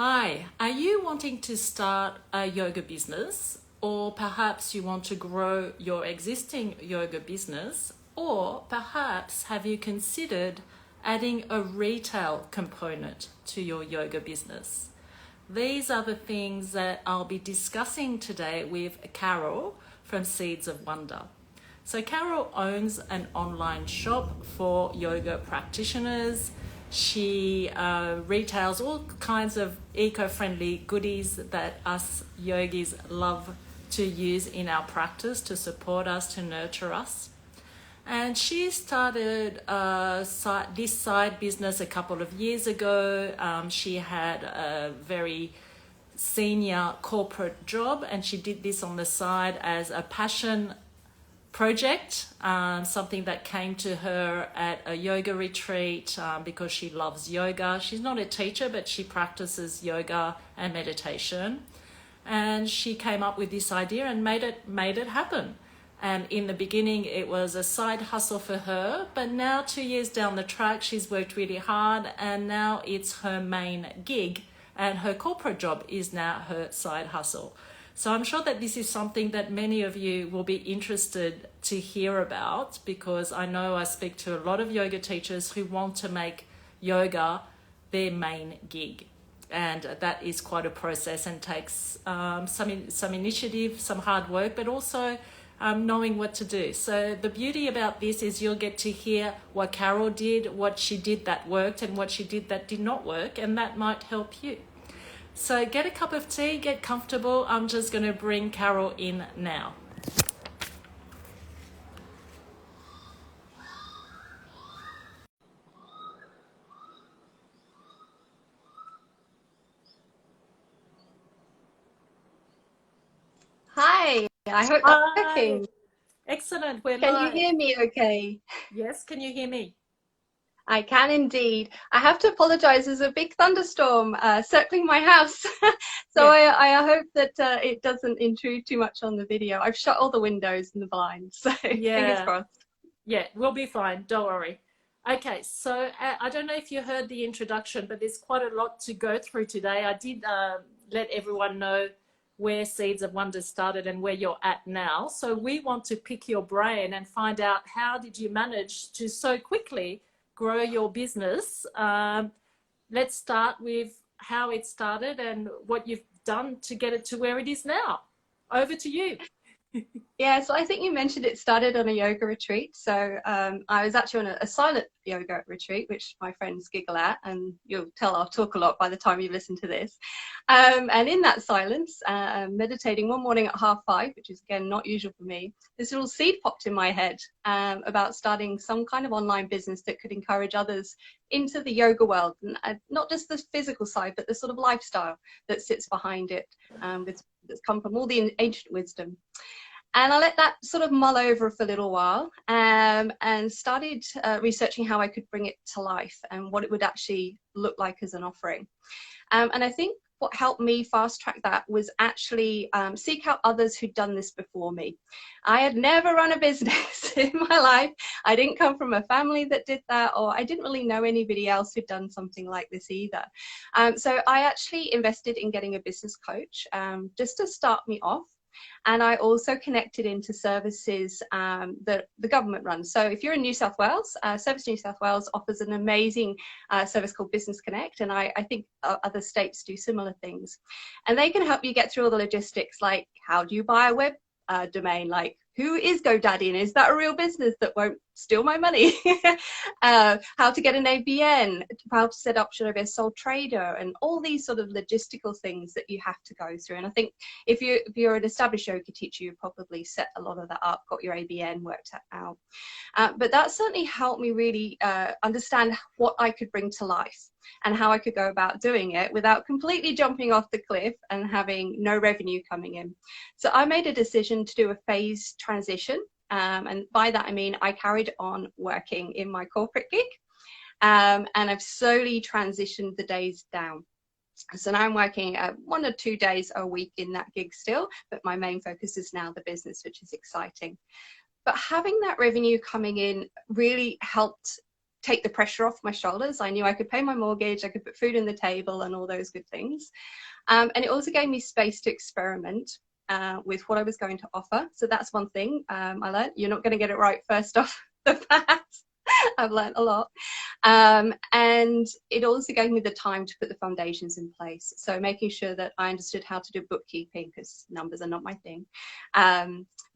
Hi, are you wanting to start a yoga business, or perhaps you want to grow your existing yoga business, or perhaps have you considered adding a retail component to your yoga business? These are the things that I'll be discussing today with Carol from Seeds of Wonder. So Carol owns an online shop for yoga practitioners. She retails all kinds of eco-friendly goodies that us yogis love to use in our practice to support us, to nurture us. And she started this side business a couple of years ago. She had a very senior corporate job, and she did this on the side as a passion project, something that came to her at a yoga retreat because she loves yoga. She's not a teacher, but she practices yoga and meditation. And she came up with this idea and made it happen. And in the beginning, it was a side hustle for her, but now 2 years down the track, she's worked really hard, and now it's her main gig, and her corporate job is now her side hustle. So I'm sure that this is something that many of you will be interested to hear about, because I know I speak to a lot of yoga teachers who want to make yoga their main gig. And that is quite a process and takes some initiative, some hard work, but also knowing what to do. So the beauty about this is you'll get to hear what Carol did, what she did that worked, and what she did that did not work, and that might help you. So get a cup of tea, get comfortable. I'm just going to bring Carol in now. Hi, I hope that's Hi, working. excellent, we're Can you live. hear me okay? Yes, can you hear me? I can indeed. I have to apologize. There's a big thunderstorm circling my house. So Yeah, I hope that it doesn't intrude too much on the video. I've shut all the windows and the blinds, so fingers yeah, crossed. yeah, we'll be fine, don't worry. Okay, so I don't know if you heard the introduction, but there's quite a lot to go through today. I did let everyone know where Seeds of Wonder started and where you're at now. So we want to pick your brain and find out, how did you manage to so quickly grow your business? Let's start with how it started and what you've done to get it to where it is now. Over to you. Yeah, so I think you mentioned it started on a yoga retreat. So I was actually on a silent yoga retreat, which my friends giggle at, and you'll tell I'll talk a lot by the time you listen to this. And in that silence, meditating one morning at 5:30, which is again not usual for me, this little seed popped in my head about starting some kind of online business that could encourage others into the yoga world, and not just the physical side, but the sort of lifestyle that sits behind it, that's come from all the ancient wisdom. And I let that sort of mull over for a little while, and started researching how I could bring it to life and what it would actually look like as an offering. And I think what helped me fast track that was actually seek out others who'd done this before me. I had never run a business in my life. I didn't come from a family that did that, or I didn't really know anybody else who'd done something like this either. So I actually invested in getting a business coach just to start me off. And I also connected into services that the government runs. So if you're in New South Wales, Service New South Wales offers an amazing service called Business Connect, and I think other states do similar things. And they can help you get through all the logistics, like how do you buy a web domain, like who is GoDaddy and is that a real business that won't steal my money? How to get an ABN, how to set up, should I be a sole trader, and all these sort of logistical things that you have to go through. And I think if you're an established yoga teacher, you've probably set a lot of that up, got your ABN worked out. But that certainly helped me really understand what I could bring to life and how I could go about doing it without completely jumping off the cliff and having no revenue coming in. So I made a decision to do a phased transition. And by that, I mean, I carried on working in my corporate gig, and I've slowly transitioned the days down. So now I'm working 1 or 2 days a week in that gig still, but my main focus is now the business, which is exciting. But having that revenue coming in really helped take the pressure off my shoulders. I knew I could pay my mortgage, I could put food on the table and all those good things. And it also gave me space to experiment with what I was going to offer. So that's one thing I learned. You're not going to get it right first off the bat. I've learned a lot. And it also gave me the time to put the foundations in place. So making sure that I understood how to do bookkeeping, because numbers are not my thing,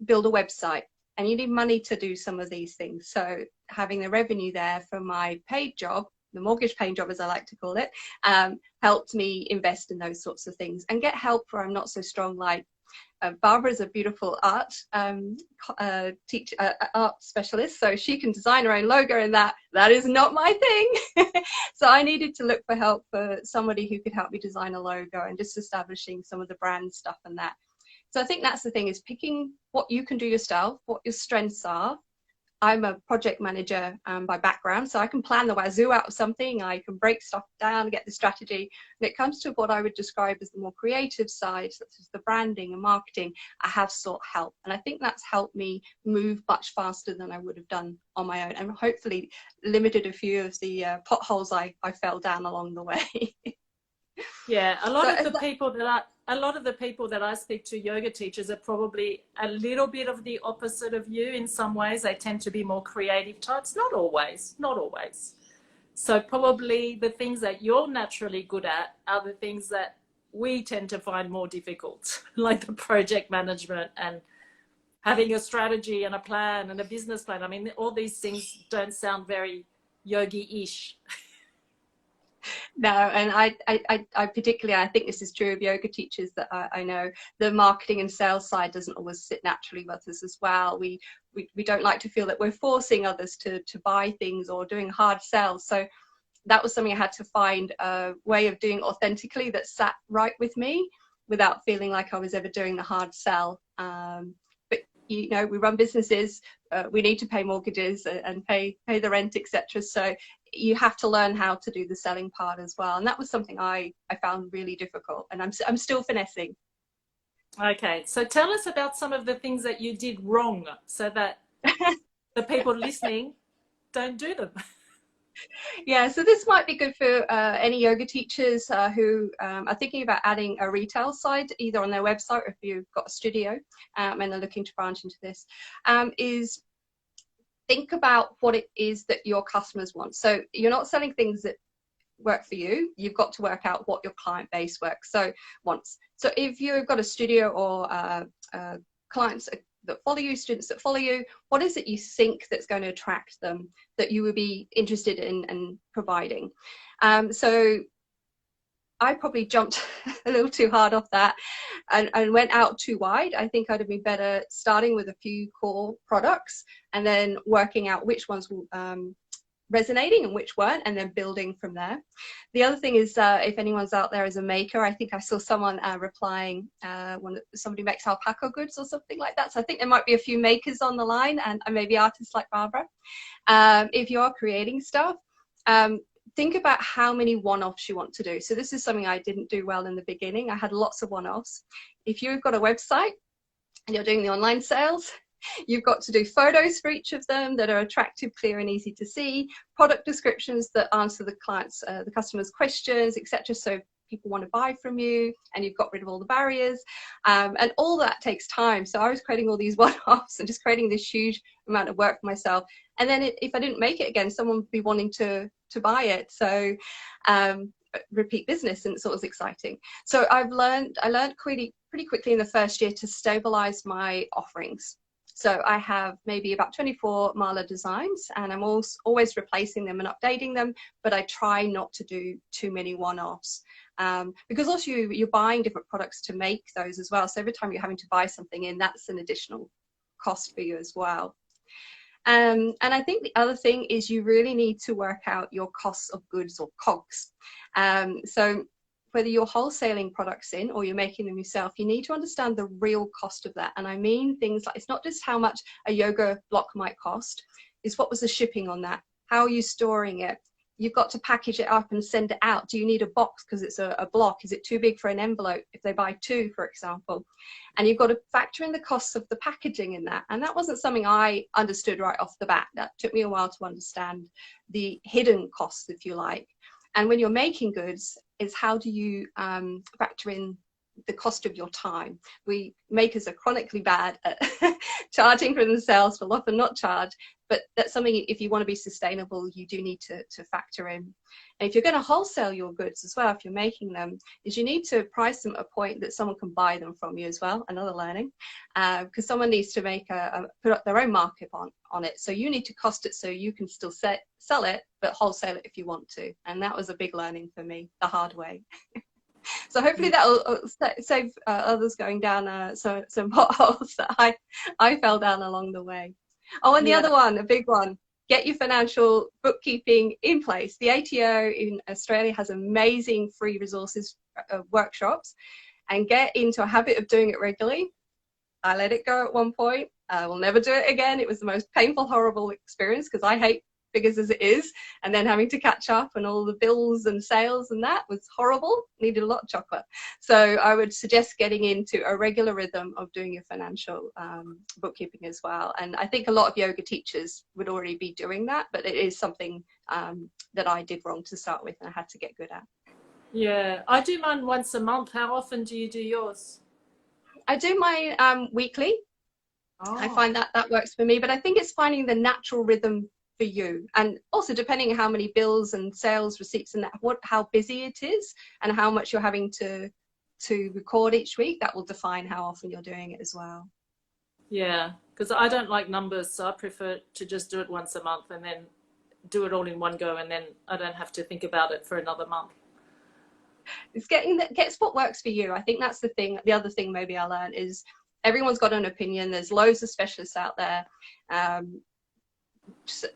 build a website. And you need money to do some of these things. So having the revenue there from my paid job, the mortgage paying job, as I like to call it, helped me invest in those sorts of things and get help where I'm not so strong. Like Barbara is a beautiful art art specialist, so she can design her own logo, and that is not my thing. So I needed to look for help for somebody who could help me design a logo and just establishing some of the brand stuff and that. So I think that's the thing, is picking what you can do yourself, what your strengths are. I'm a project manager by background, so I can plan the wazoo out of something. I can break stuff down, get the strategy. When it comes to what I would describe as the more creative side, such as the branding and marketing, I have sought help. And I think that's helped me move much faster than I would have done on my own, and hopefully limited a few of the potholes I fell down along the way. Yeah, a lot of the people that I speak to, yoga teachers, are probably a little bit of the opposite of you in some ways. They tend to be more creative types, not always. So probably the things that you're naturally good at are the things that we tend to find more difficult, like the project management and having a strategy and a plan and a business plan. I mean, all these things don't sound very yogi-ish. No, and I particularly, I think this is true of yoga teachers that I know, the marketing and sales side doesn't always sit naturally with us as well. We don't like to feel that we're forcing others to buy things or doing hard sales. So that was something I had to find a way of doing authentically that sat right with me without feeling like I was ever doing the hard sell. But you know, we run businesses, we need to pay mortgages and pay the rent, etc. So you have to learn how to do the selling part as well, and that was something I found really difficult, and I'm still finessing. Okay, so tell us about some of the things that you did wrong so that the people listening don't do them. Yeah, so this might be good for any yoga teachers who are thinking about adding a retail side, either on their website or if you've got a studio and are looking to branch into this, is think about what it is that your customers want. So you're not selling things that work for you. You've got to work out what your client base wants. So if you've got a studio or clients that follow you, students that follow you, what is it you think that's going to attract them, that you would be interested in providing? So I probably jumped a little too hard off that and went out too wide. I think I'd have been better starting with a few core products and then working out which ones were resonating and which weren't, and then building from there. The other thing is, if anyone's out there as a maker, I think I saw someone replying when somebody makes alpaca goods or something like that. So I think there might be a few makers on the line, and maybe artists like Barbara. If you are creating stuff, think about how many one-offs you want to do. So this is something I didn't do well in the beginning. I had lots of one-offs. If you've got a website and you're doing the online sales, you've got to do photos for each of them that are attractive, clear, and easy to see, product descriptions that answer the customer's questions, etc. So people want to buy from you, and you've got rid of all the barriers, and all that takes time. So I was creating all these one-offs and just creating this huge amount of work for myself. And then if I didn't make it again, someone would be wanting to buy it. So repeat business, and it's always exciting. So I learned pretty quickly in the first year to stabilize my offerings. So I have maybe about 24 mala designs, and I'm always replacing them and updating them, but I try not to do too many one-offs, because also you're buying different products to make those as well. So every time you're having to buy something in, that's an additional cost for you as well. And I think the other thing is you really need to work out your costs of goods, or COGS. So whether you're wholesaling products in or you're making them yourself, you need to understand the real cost of that. And I mean things like, it's not just how much a yoga block might cost, it's what was the shipping on that? How are you storing it? you've got to package it up and send it out. Do you need a box because it's a block? Is it too big for an envelope if they buy two, for example? And you've got to factor in the costs of the packaging in that. And that wasn't something I understood right off the bat. That took me a while to understand the hidden costs, if you like. And when you're making goods, is how do you factor in the cost of your time? We makers are chronically bad at charging for themselves. We'll often not charge, but that's something, if you want to be sustainable, you do need to factor in. And if you're going to wholesale your goods as well, if you're making them, is you need to price them at a point that someone can buy them from you as well. Another learning, because someone needs to make put up their own markup on it. So you need to cost it so you can still sell it, but wholesale it if you want to. And that was a big learning for me, the hard way. So hopefully that will save others going down some potholes that I fell down along the way. Oh, and the other one, a big one, get your financial bookkeeping in place. The ATO in Australia has amazing free resources, workshops, and get into a habit of doing it regularly. I let it go at one point. I will never do it again. It was the most painful, horrible experience because I hate figures as it is, and then having to catch up and all the bills and sales and that was horrible. Needed a lot of chocolate. So I would suggest getting into a regular rhythm of doing your financial bookkeeping as well. And I think a lot of yoga teachers would already be doing that, but it is something that I did wrong to start with and I had to get good at. Yeah, I do mine once a month. How often do you do yours? I do my weekly. Oh. I find that works for me, but I think it's finding the natural rhythm for you, and also depending on how many bills and sales receipts and how busy it is and how much you're having to record each week, that will define how often you're doing it as well. Yeah, because I don't like numbers, so I prefer to just do it once a month and then do it all in one go, and then I don't have to think about it for another month. It's gets what works for you. I think that's the thing. The other thing maybe I learned is everyone's got an opinion. There's loads of specialists out there,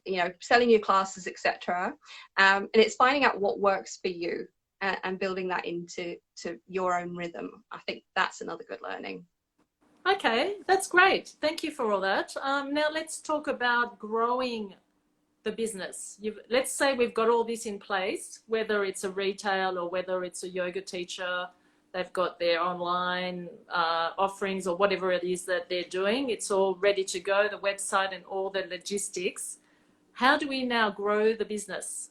you know, selling your classes, etc. And it's finding out what works for you and building that into your own rhythm. I think that's another good learning. Okay, that's great. Thank you for all that. Now let's talk about growing the business. Let's say we've got all this in place, whether it's a retail or whether it's a yoga teacher, they've got their online offerings or whatever it is that they're doing. It's all ready to go, the website and all the logistics. How do we now grow the business?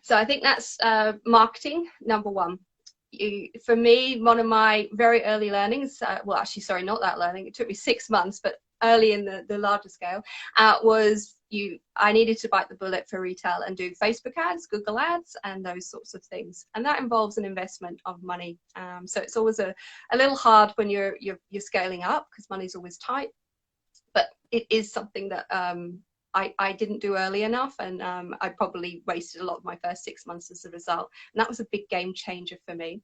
So I think that's marketing, number one. For me, one of my very early learnings, well, actually, sorry, not that learning. It took me 6 months, but early in the larger scale, was I needed to bite the bullet for retail and do Facebook ads, Google ads, and those sorts of things. And that involves an investment of money. So it's always a little hard when you're scaling up because money's always tight. But it is something that I didn't do early enough, and I probably wasted a lot of my first 6 months as a result. And that was a big game changer for me.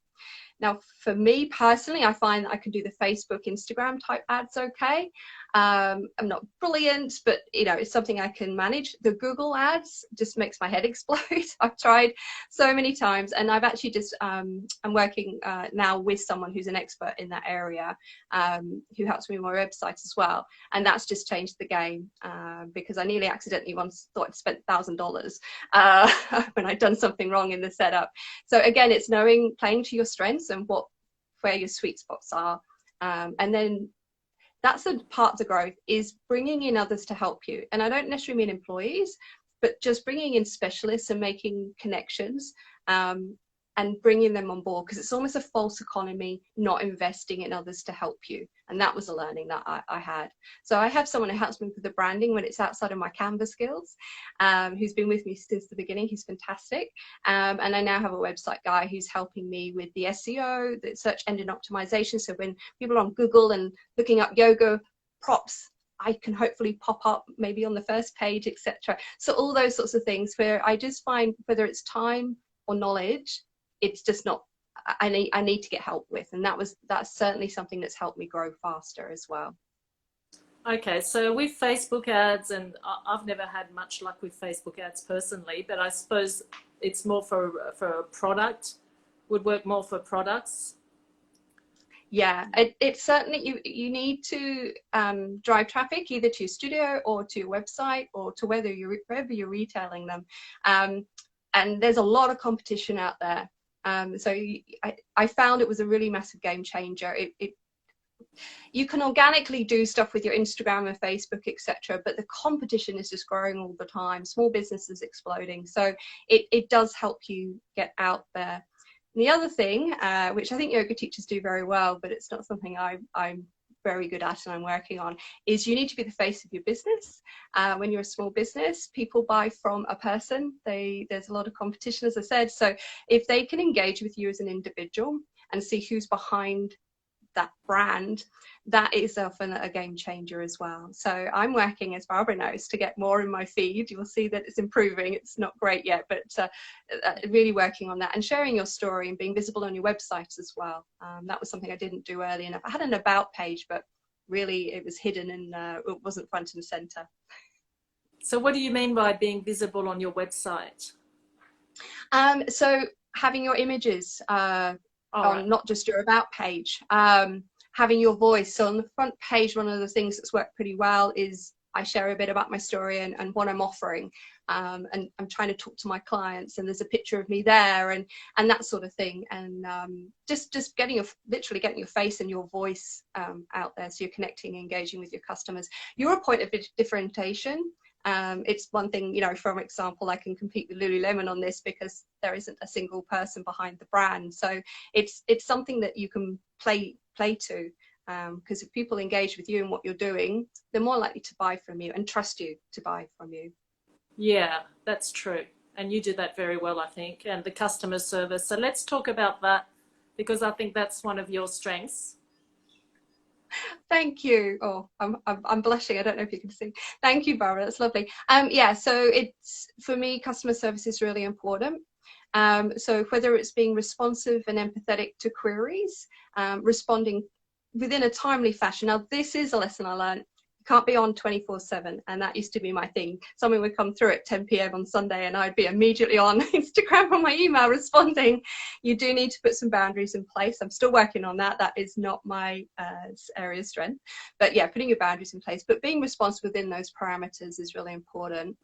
Now, for me personally, I find that I can do the Facebook, Instagram type ads okay. I'm not brilliant, but you know, it's something I can manage. The Google ads just makes my head explode. I've tried so many times, and I've actually just I'm working now with someone who's an expert in that area, who helps me with my website as well. And that's just changed the game because I nearly accidentally once thought I'd spent $1,000 when I'd done something wrong in the setup. So again, it's playing to your strengths and where your sweet spots are, and then that's the part of the growth, is bringing in others to help you. And I don't necessarily mean employees, but just bringing in specialists and making connections and bringing them on board, because it's almost a false economy not investing in others to help you. And that was a learning that I had. So I have someone who helps me with the branding when it's outside of my Canva skills, who's been with me since the beginning. He's fantastic. And I now have a website guy who's helping me with the SEO, the search engine optimization. So when people are on Google and looking up yoga props, I can hopefully pop up maybe on the first page, etc. So all those sorts of things where I just find whether it's time or knowledge, it's just not, I need to get help with. And that's certainly something that's helped me grow faster as well. Okay, so with Facebook ads, and I've never had much luck with Facebook ads personally, but I suppose it's more for a product, would work more for products. Yeah, it's certainly, you need to drive traffic either to your studio or to your website or to wherever you're retailing them. And there's a lot of competition out there. So I found it was a really massive game changer. You can organically do stuff with your Instagram and Facebook, etc., but the competition is just growing all the time. Small businesses exploding. So it does help you get out there. And the other thing, which I think yoga teachers do very well, but it's not something I'm very good at and I'm working on, is you need to be the face of your business. When you're a small business, people buy from a person. There's a lot of competition, as I said. So if they can engage with you as an individual and see who's behind that brand, that is often a game changer as well. So I'm working, as Barbara knows, to get more in my feed. You'll see that it's improving. It's not great yet, but really working on that and sharing your story and being visible on your website as well. That was something I didn't do early enough. I had an about page, but really it was hidden and it wasn't front and center. So what do you mean by being visible on your website? So having your images on not just your about page, having your voice. So on the front page, one of the things that's worked pretty well is I share a bit about my story and what I'm offering, and I'm trying to talk to my clients, and there's a picture of me there and that sort of thing, and just literally getting your face and your voice out there, so you're connecting, engaging with your customers. You're a point of differentiation. It's one thing, you know, for example, I can compete with Lululemon on this because there isn't a single person behind the brand. So it's something that you can play to, because if people engage with you and what you're doing, they're more likely to buy from you and trust you to buy from you. Yeah, that's true. And you do that very well, I think, and the customer service. So let's talk about that, because I think that's one of your strengths. Thank you. Oh, I'm blushing. I don't know if you can see. Thank you, Barbara. That's lovely. Yeah, so it's, for me, customer service is really important. So whether it's being responsive and empathetic to queries, responding within a timely fashion. Now, this is a lesson I learned. You can't be on 24/7, and that used to be my thing. Someone would come through at 10 p.m. on Sunday and I'd be immediately on Instagram or my email responding. You do need to put some boundaries in place. I'm still working on that. That is not my area of strength. But yeah, putting your boundaries in place, but being responsive within those parameters is really important.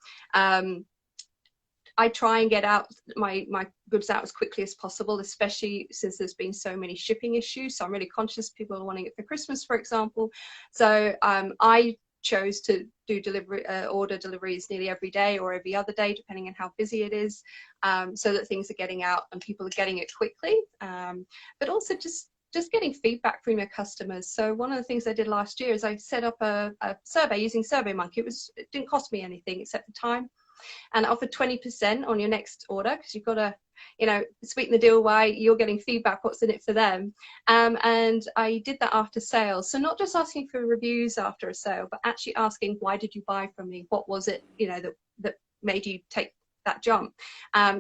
I try and get out my goods out as quickly as possible, especially since there's been so many shipping issues. So I'm really conscious people are wanting it for Christmas, for example. So I chose to do order deliveries nearly every day or every other day, depending on how busy it is, so that things are getting out and people are getting it quickly. But also just getting feedback from your customers. So one of the things I did last year is I set up a survey using SurveyMonkey. It didn't cost me anything except the time, and offered 20% on your next order, because you've got to, you know, sweeten the deal while you're getting feedback, what's in it for them. And I did that after sales. So not just asking for reviews after a sale, but actually asking, why did you buy from me? What was it, you know, that made you take that jump?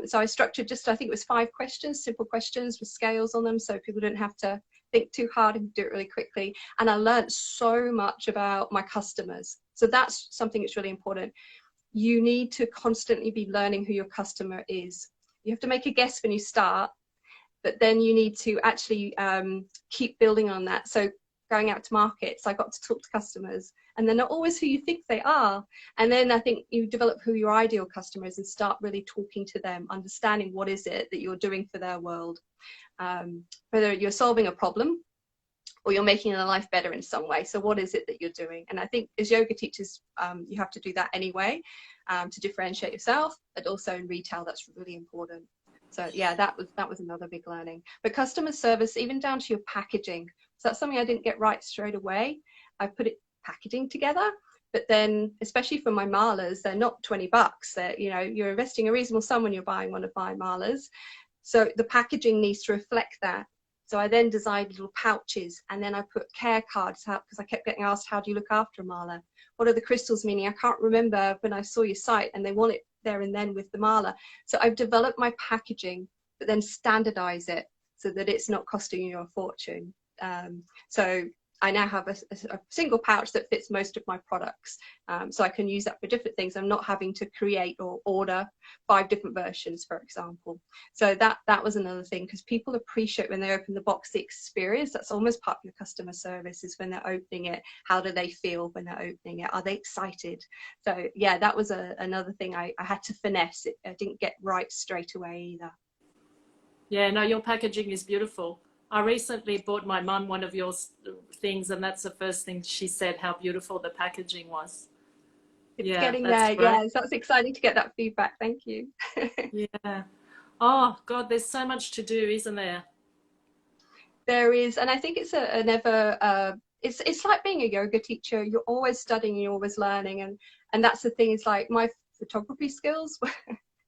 So I structured I think it was 5 questions, simple questions with scales on them, so people didn't have to think too hard and do it really quickly. And I learned so much about my customers. So that's something that's really important. You need to constantly be learning who your customer is. You have to make a guess when you start, but then you need to actually keep building on that. So going out to markets, I got to talk to customers, and they're not always who you think they are. And then I think you develop who your ideal customer is and start really talking to them, understanding what is it that you're doing for their world. Whether you're solving a problem or you're making their life better in some way. So what is it that you're doing? And I think as yoga teachers, you have to do that anyway, to differentiate yourself, but also in retail, that's really important. So yeah, that was another big learning. But customer service, even down to your packaging. So that's something I didn't get right straight away. I put packaging together, but then especially for my malas, they're not $20. They're, you know, you're investing a reasonable sum when you're buying one of my malas. So the packaging needs to reflect that. So I then designed little pouches, and then I put care cards out, because I kept getting asked, how do you look after a mala? What are the crystals meaning? I can't remember when I saw your site, and they want it there and then with the mala. So I've developed my packaging, but then standardize it so that it's not costing you a fortune. So I now have a single pouch that fits most of my products. So I can use that for different things. I'm not having to create or order 5 different versions, for example. So that was another thing, because people appreciate when they open the box, the experience. That's almost part of your customer service, is when they're opening it. How do they feel when they're opening it? Are they excited? So yeah, that was another thing I had to finesse. I didn't get right straight away either. Yeah, no, your packaging is beautiful. I recently bought my mum one of your things, and that's the first thing she said, how beautiful the packaging was. It's Yeah, getting that's there. great. Yes, that's exciting to get that feedback. Thank you. Yeah. Oh, God, there's so much to do, isn't there? There is, and I think it's a never. It's like being a yoga teacher. You're always studying, you're always learning, and that's the thing. Is like my photography skills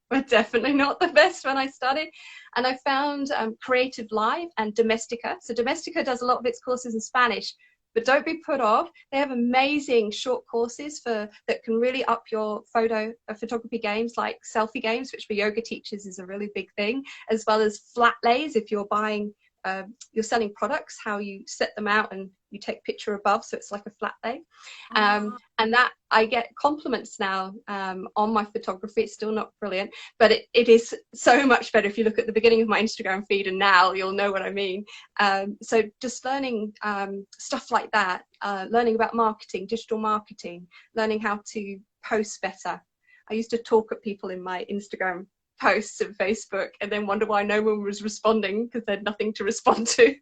were definitely not the best when I started, and I found Creative Live and Domestika. So Domestika does a lot of its courses in Spanish, but don't be put off. They have amazing short courses that can really up your photography games, like selfie games, which for yoga teachers is a really big thing, as well as flat lays if you're buying. You're selling products, how you set them out and you take picture above, so it's like a flat lay. And that I get compliments now on my photography. It's still not brilliant, but it is so much better. If you look at the beginning of my Instagram feed and now, you'll know what I mean. So just learning stuff like that, learning about marketing, digital marketing, learning how to post better. I used to talk at people in my Instagram posts and Facebook and then wonder why no one was responding, because they had nothing to respond to.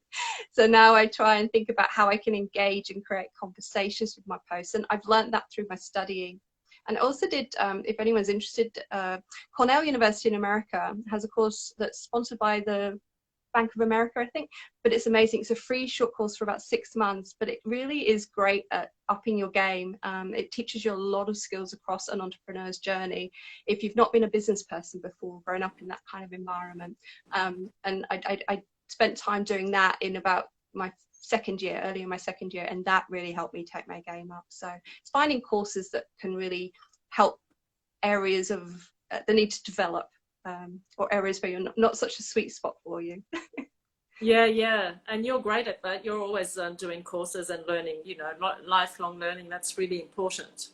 So now I try and think about how I can engage and create conversations with my posts, and I've learned that through my studying. And I also did, if anyone's interested, Cornell University in America has a course that's sponsored by the Bank of America, I think, but it's amazing. It's a free short course for about 6 months, but it really is great at upping your game. It teaches you a lot of skills across an entrepreneur's journey if you've not been a business person before, grown up in that kind of environment. And I spent time doing that in about my early in my second year, and that really helped me take my game up. So it's finding courses that can really help areas of the need to develop, or areas where you're not such a sweet spot for you. Yeah. And you're great at that. You're always doing courses and learning, lifelong learning. That's really important.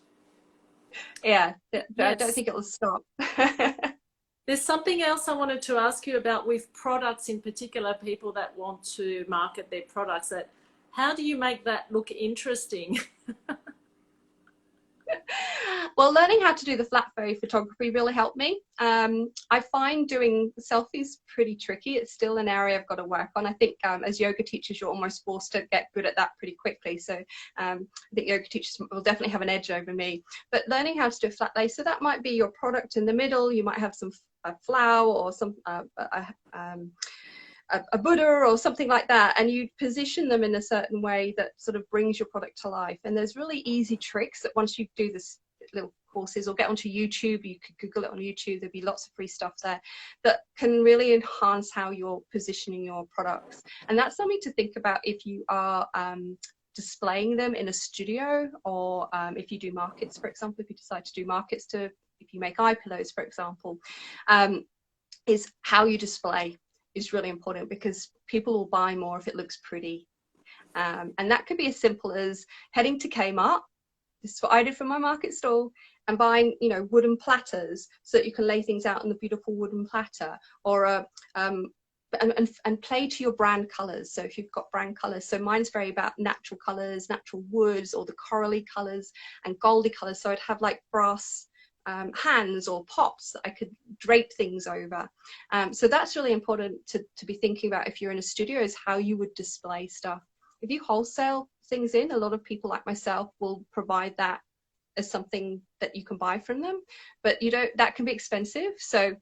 Yeah, I don't Yes. think it'll stop. There's something else I wanted to ask you about with products, in particular, people that want to market their products. That how do you make that look interesting? Well, learning how to do the flat photography really helped me. I find doing selfies pretty tricky. It's still an area I've got to work on. I think as yoga teachers, you're almost forced to get good at that pretty quickly. So I think yoga teachers will definitely have an edge over me. But learning how to do a flat lay, so that might be your product in the middle. You might have some flower or some a Buddha or something like that, and you position them in a certain way that sort of brings your product to life. And there's really easy tricks that once you do this little courses or get onto YouTube, you could Google it on YouTube, there'll be lots of free stuff there that can really enhance how you're positioning your products. And that's something to think about if you are displaying them in a studio, or if you do markets, for example, if you decide to do markets, if you make eye pillows, for example, is how you display is really important, because people will buy more if it looks pretty. And that could be as simple as heading to Kmart. This is what I did for my market stall, and buying, wooden platters so that you can lay things out on the beautiful wooden platter, or and play to your brand colors. So if you've got brand colors, so mine's very about natural colors, natural woods, or the corally colors and goldy colors. So I'd have like brass hands or pots that I could drape things over. So that's really important to be thinking about if you're in a studio, is how you would display stuff. If you wholesale things in, a lot of people like myself will provide that as something that you can buy from them, but that can be expensive. So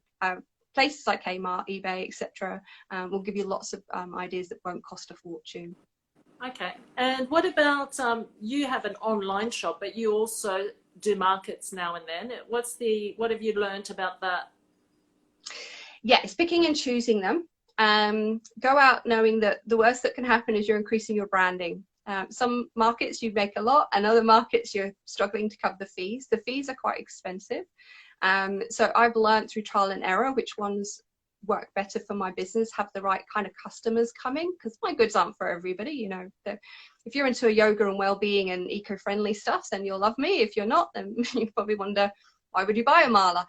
places like Kmart, eBay, etc. Will give you lots of ideas that won't cost a fortune. Okay. And what about you have an online shop, but you also do markets now and then. What have you learned about that? Yeah, it's picking and choosing them. Go out knowing that the worst that can happen is you're increasing your branding. Some markets you make a lot, and other markets you're struggling to cover the fees. The fees are quite expensive. So I've learned through trial and error which ones work better for my business, have the right kind of customers coming, because my goods aren't for everybody, you know. If you're into yoga and well-being and eco-friendly stuff, then you'll love me. If you're not, then you probably wonder, why would you buy a mala?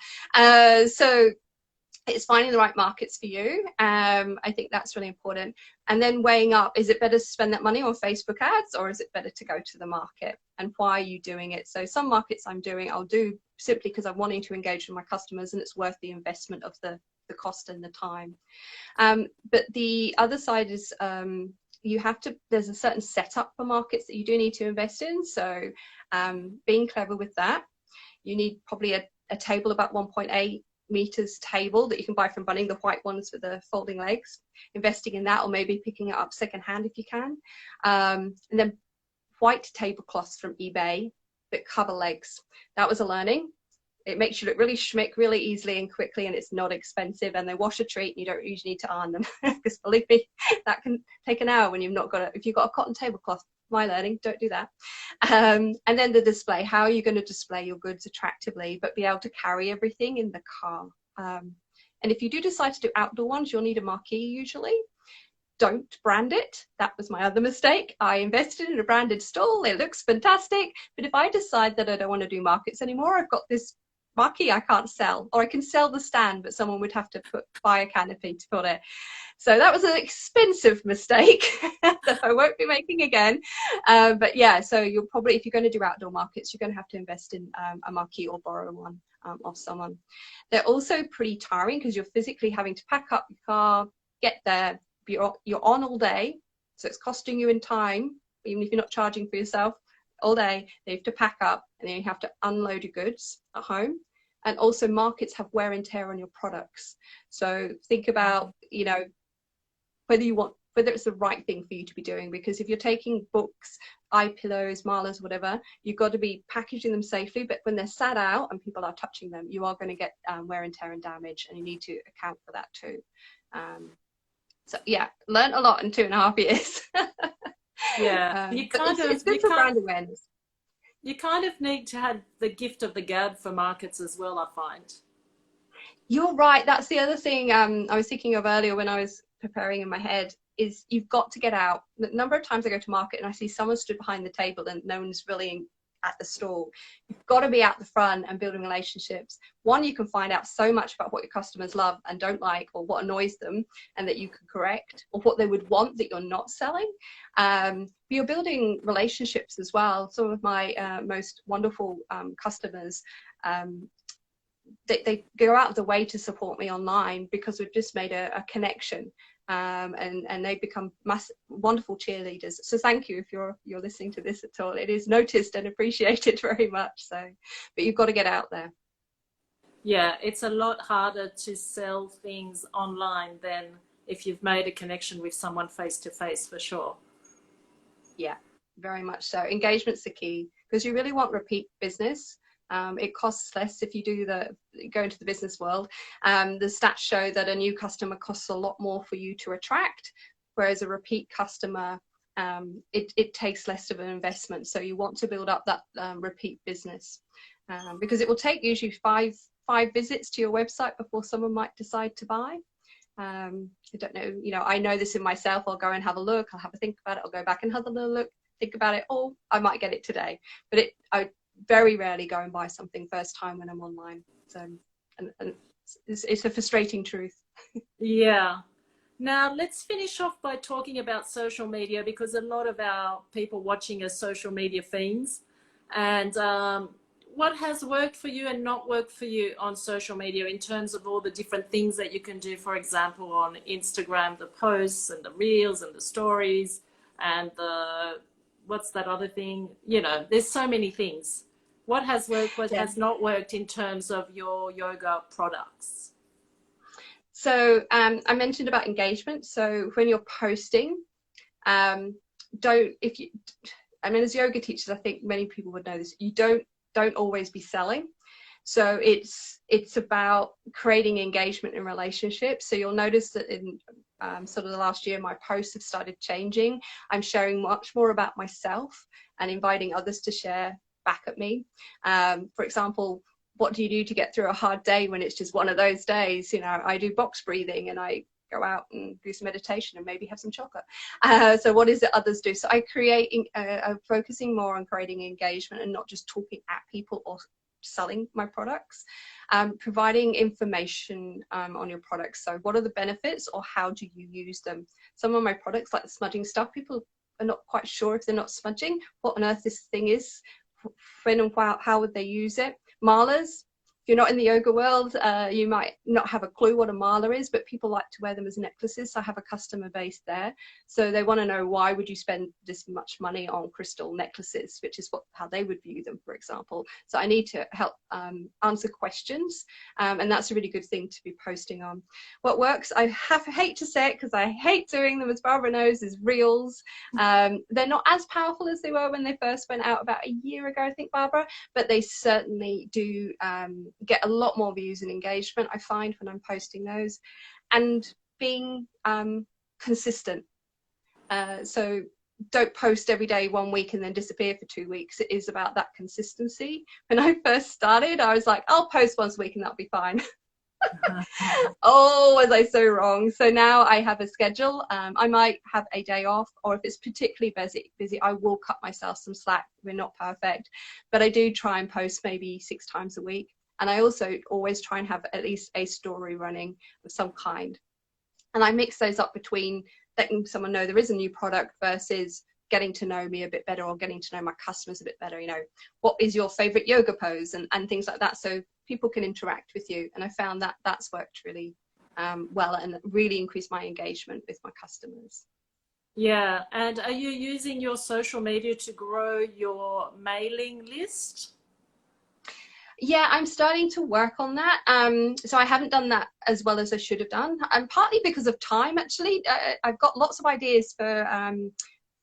So it's finding the right markets for you. I think that's really important. And then weighing up, is it better to spend that money on Facebook ads, or is it better to go to the market? And why are you doing it? So some markets I'll do simply because I'm wanting to engage with my customers, and it's worth the investment of the cost and the time. But the other side is there's a certain setup for markets that you do need to invest in. So being clever with that, you need probably a table about 1.8 meters table that you can buy from Bunning, the white ones with the folding legs, investing in that, or maybe picking it up secondhand if you can. And then white tablecloths from eBay that cover legs. That was a learning. It makes you look really schmick really easily and quickly, and it's not expensive, and they wash a treat, and you don't usually need to iron them, because believe me, that can take an hour when you've not got if you've got a cotton tablecloth. My learning, don't do that. And then the display, how are you going to display your goods attractively but be able to carry everything in the car? And if you do decide to do outdoor ones, you'll need a marquee usually. Don't brand it. That was my other mistake. I invested in a branded stall, it looks fantastic, but if I decide that I don't want to do markets anymore, I've got this marquee I can't sell, or I can sell the stand, but someone would have to buy a canopy to put it. So that was an expensive mistake that I won't be making again. But yeah, so you'll probably, if you're going to do outdoor markets, you're going to have to invest in a marquee or borrow one off someone. They're also pretty tiring because you're physically having to pack up your car, get there, you're on all day, so it's costing you in time, even if you're not charging for yourself, all day. They have to pack up, and then you have to unload your goods at home. And also markets have wear and tear on your products. So think about, you know, whether it's the right thing for you to be doing, because if you're taking books, eye pillows, malas, whatever, you've got to be packaging them safely, but when they're sat out and people are touching them, you are going to get wear and tear and damage, and you need to account for that too. So yeah, learned a lot in 2.5 years. Yeah, it's good for brand awareness. You kind of need to have the gift of the gab for markets as well, I find. You're right. That's the other thing I was thinking of earlier when I was preparing in my head, is you've got to get out. The number of times I go to market and I see someone stood behind the table and no one's really at the stall. You've got to be out the front and building relationships. One, you can find out so much about what your customers love and don't like, or what annoys them and that you can correct, or what they would want that you're not selling. But you're building relationships as well. Some of my most wonderful customers, they go out of the way to support me online because we've just made a connection, and they become wonderful cheerleaders. So thank you if you're listening to this at all. It is noticed and appreciated very much. So, but you've got to get out there. Yeah, it's a lot harder to sell things online than if you've made a connection with someone face to face, for sure. Yeah, very much so. Engagement's the key, because you really want repeat business. It costs less if you go into the business world. The stats show that a new customer costs a lot more for you to attract, whereas a repeat customer, it takes less of an investment. So you want to build up that repeat business, because it will take usually five visits to your website before someone might decide to buy. I don't know, I know this in myself. I'll go and have a look, I'll have a think about it, I'll go back and have a little look, think about it, or I might get it today. But I very rarely go and buy something first time when I'm online. So, and it's a frustrating truth. Yeah. Now let's finish off by talking about social media, because a lot of our people watching are social media fiends. And what has worked for you and not worked for you on social media in terms of all the different things that you can do, for example, on Instagram, the posts and the reels and the stories and what's that other thing? There's so many things. What has worked, what has not worked in terms of your yoga products? So I mentioned about engagement. So when you're posting, as yoga teachers, I think many people would know this, you don't always be selling. So it's about creating engagement in relationships. So you'll notice that in sort of the last year, my posts have started changing. I'm sharing much more about myself and inviting others to share back at me. For example, what do you do to get through a hard day when it's just one of those days? You know, I do box breathing and I go out and do some meditation and maybe have some chocolate. So what is it others do? So I create, focusing more on creating engagement and not just talking at people or selling my products, providing information on your products. So what are the benefits, or how do you use them? Some of my products, like the smudging stuff, people are not quite sure if they're not smudging, what on earth this thing is, when and how would they use it. Malas, if you're not in the yoga world, you might not have a clue what a mala is, but people like to wear them as necklaces. So I have a customer base there. So they want to know, why would you spend this much money on crystal necklaces, which is how they would view them, for example. So I need to help answer questions. And that's a really good thing to be posting on. What works, I hate to say it because I hate doing them, as Barbara knows, is reels. They're not as powerful as they were when they first went out about a year ago, I think, Barbara, but they certainly do get a lot more views and engagement, I find, when I'm posting those. And being consistent. So don't post every day 1 week and then disappear for 2 weeks. It is about that consistency. When I first started, I was like, I'll post once a week and that'll be fine. Oh, was I so wrong. So now I have a schedule. I might have a day off, or if it's particularly busy, I will cut myself some slack. We're not perfect, but I do try and post maybe 6 times a week. And I also always try and have at least a story running of some kind. And I mix those up between letting someone know there is a new product versus getting to know me a bit better, or getting to know my customers a bit better. You know, what is your favorite yoga pose, and things like that, so people can interact with you. And I found that that's worked really well, and really increased my engagement with my customers. Yeah. And are you using your social media to grow your mailing list? Yeah, I'm starting to work on that. So I haven't done that as well as I should have done, and partly because of time, actually. I've got lots of ideas for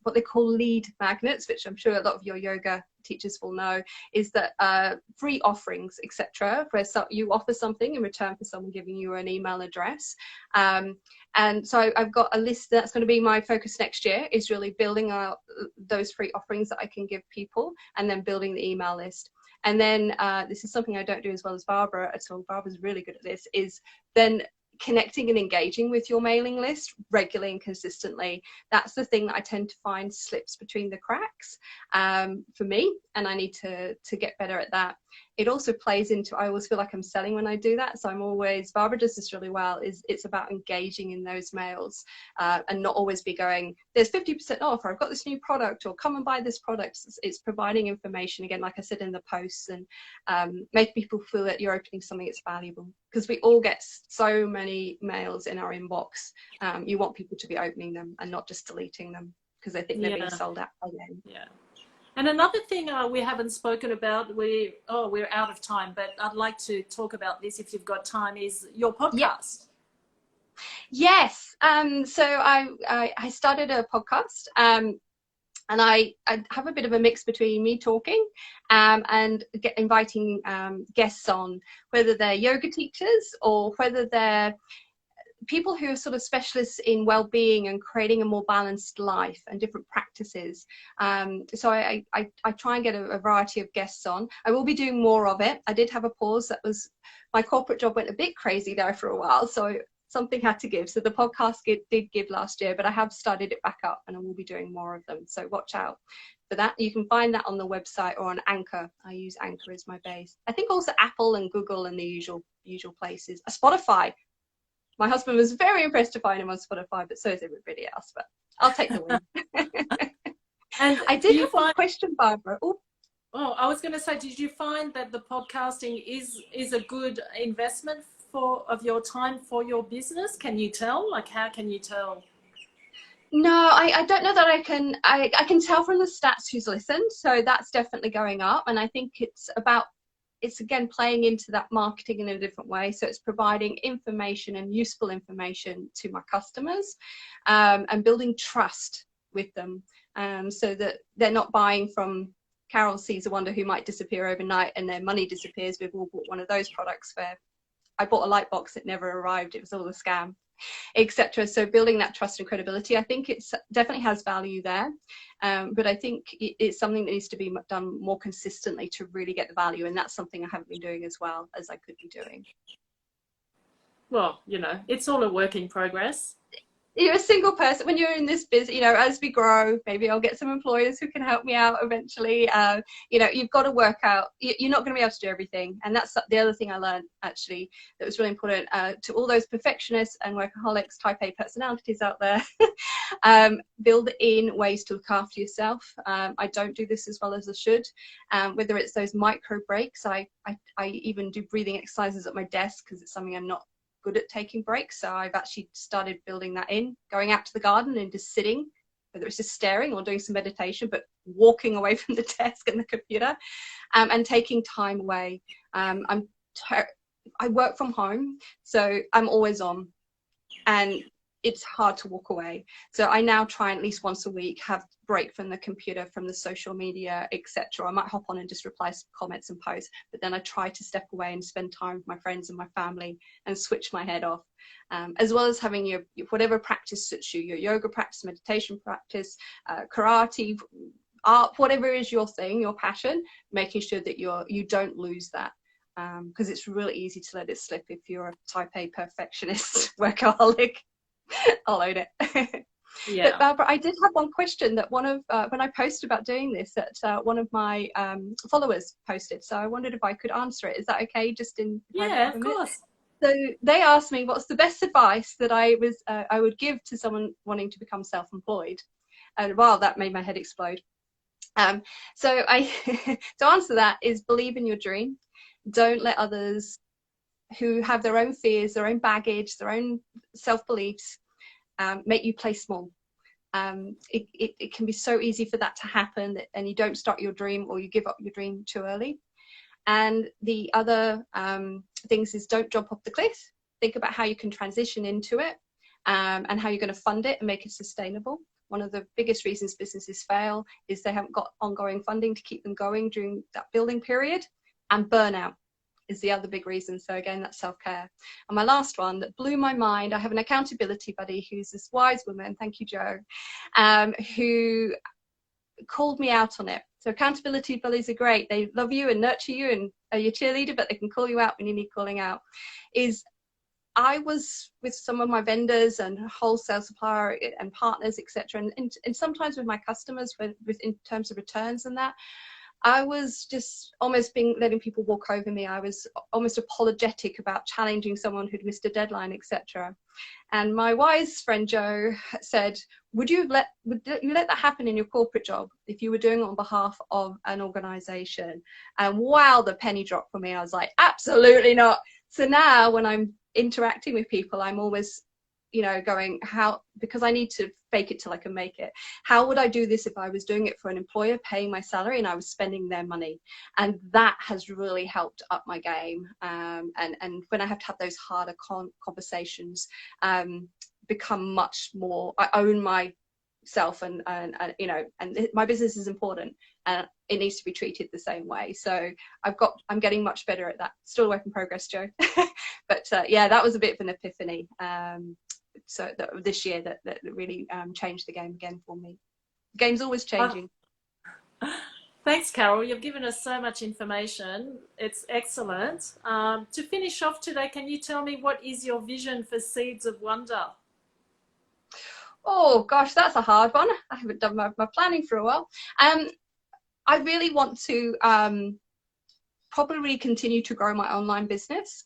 what they call lead magnets, which I'm sure a lot of your yoga teachers will know, is that free offerings, etc., where you offer something in return for someone giving you an email address. And so I've got a list that's going to be my focus next year, is really building out those free offerings that I can give people, and then building the email list. And then this is something I don't do as well as Barbara at all. Barbara's really good at this, is then connecting and engaging with your mailing list regularly and consistently. That's the thing that I tend to find slips between the cracks for me, and I need to get better at that. It also plays into, I always feel like I'm selling when I do that. So I'm always, Barbara does this really well, is it's about engaging in those mails and not always be going, there's 50% off, or I've got this new product, or come and buy this product. It's providing information, again, like I said in the posts, and make people feel that you're opening something that's valuable, because we all get so many mails in our inbox. You want people to be opening them and not just deleting them because they think they're being sold out again. Yeah. And another thing we haven't spoken about, we're out of time, but I'd like to talk about this if you've got time, is your podcast. Yes. So I started a podcast, and I have a bit of a mix between me talking and inviting guests on, whether they're yoga teachers or whether they're people who are sort of specialists in well-being and creating a more balanced life and different practices. So I try and get a variety of guests on. I will be doing more of it. I did have a pause. That was, my corporate job went a bit crazy there for a while, so something had to give. So the podcast did give last year, but I have started it back up, and I will be doing more of them. So watch out for that. You can find that on the website or on Anchor. I use Anchor as my base. I think also Apple and Google and the usual places. Spotify. My husband was very impressed to find him on Spotify, but so is everybody else. But I'll take the win. And I did have one question, Barbara. Oh, I was going to say, did you find that the podcasting is a good investment of your time for your business? Can you tell? Like, how can you tell? No, I don't know that I can. I can tell from the stats who's listened. So that's definitely going up. And I think it's again playing into that marketing in a different way. So it's providing information and useful information to my customers, and building trust with them, so that they're not buying from Carol Caesar Wonder, who might disappear overnight and their money disappears. We've all bought one of those products where I bought a light box that never arrived. It was all a scam. etc. So building that trust and credibility, I think it's definitely has value there. But I think it's something that needs to be done more consistently to really get the value. And that's something I haven't been doing as well as I could be doing. Well, you know, it's all a work in progress. You're a single person when you're in this business, you know, as we grow, maybe I'll get some employers who can help me out eventually. You know, you've got to work out, you're not going to be able to do everything. And that's the other thing I learned actually that was really important to all those perfectionists and workaholics, type A personalities out there. Build in ways to look after yourself. I don't do this as well as I should. Whether it's those micro breaks, I even do breathing exercises at my desk because it's something I'm not good at taking breaks, so I've actually started building that in, going out to the garden and just sitting, whether it's just staring or doing some meditation, but walking away from the desk and the computer, and taking time away. I work from home, so I'm always on, and it's hard to walk away. So I now try at least once a week have break from the computer, from the social media, etc. I might hop on and just reply some comments and posts, but then I try to step away and spend time with my friends and my family and switch my head off, as well as having your whatever practice suits you, your yoga practice, meditation practice, karate, art, whatever is your thing, your passion, making sure that you don't lose that. Because it's really easy to let it slip if you're a type A perfectionist workaholic. I'll own it. Yeah. But Barbara, I did have one question that one of when I posted about doing this, that one of my followers posted. So I wondered if I could answer it. Is that okay? Just in Yeah, of course. So they asked me, what's the best advice that I would give to someone wanting to become self-employed? And wow, that made my head explode. So to answer that is believe in your dream. Don't let others who have their own fears, their own baggage, their own self-beliefs make you play small. It can be so easy for that to happen, and you don't start your dream or you give up your dream too early. And the other things is don't jump off the cliff. Think about how you can transition into it, and how you're going to fund it and make it sustainable. One of the biggest reasons businesses fail is they haven't got ongoing funding to keep them going during that building period, and burnout is the other big reason. So again, that's self-care. And my last one that blew my mind, I have an accountability buddy who's this wise woman, thank you, Joe, who called me out on it. So accountability buddies are great. They love you and nurture you and are your cheerleader, but they can call you out when you need calling out. I was with some of my vendors and wholesale supplier and partners, etc., and sometimes with my customers in terms of returns and that, I was just almost letting people walk over me. I was almost apologetic about challenging someone who'd missed a deadline, etc. And my wise friend Joe said, would you let that happen in your corporate job if you were doing it on behalf of an organization? And wow, the penny dropped for me. I was like, absolutely not. So now when I'm interacting with people, I'm always, going, because I need to fake it till I can make it. How would I do this if I was doing it for an employer, paying my salary, and I was spending their money? And that has really helped up my game. And when I have to have those harder conversations, become much more, I own myself, and my business is important, and it needs to be treated the same way. So I'm getting much better at that. Still a work in progress, Joe. But yeah, that was a bit of an epiphany. So this year that really changed the game again for me. The game's always changing. Thanks, Carol. You've given us so much information. It's excellent. To finish off today, can you tell me what is your vision for Seeds of Wonder? Oh gosh, that's a hard one. I haven't done my planning for a while. I really want to probably continue to grow my online business,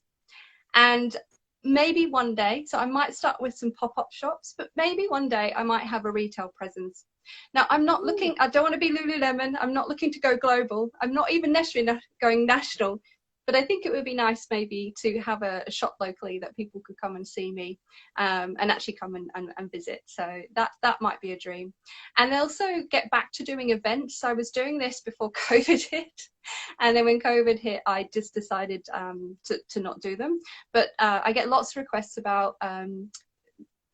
and maybe one day, so I might start with some pop-up shops, but maybe one day I might have a retail presence. Now, I'm not looking, I don't want to be Lululemon. I'm not looking to go global. I'm not even necessarily going national, but I think it would be nice maybe to have a shop locally that people could come and see me, and actually come and visit. So that might be a dream. And also get back to doing events. I was doing this before COVID hit. And then when COVID hit, I just decided to not do them. But I get lots of requests about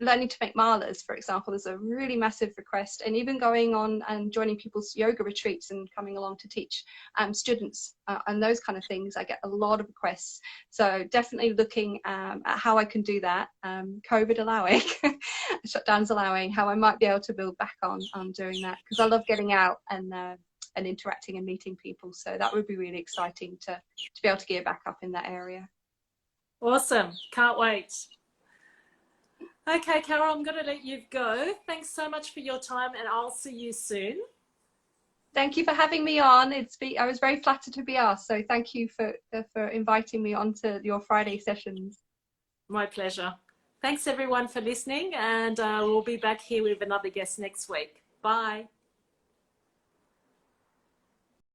learning to make malas, for example, is a really massive request. And even going on and joining people's yoga retreats and coming along to teach students and those kind of things, I get a lot of requests. So definitely looking at how I can do that, COVID allowing, shutdowns allowing, how I might be able to build back on doing that, because I love getting out and interacting and meeting people. So that would be really exciting to be able to gear back up in that area. Awesome. Can't wait. Okay, Carol, I'm going to let you go. Thanks so much for your time, and I'll see you soon. Thank you for having me on. I was very flattered to be asked, so thank you for inviting me onto your Friday sessions. My pleasure. Thanks everyone for listening, and we'll be back here with another guest next week. Bye.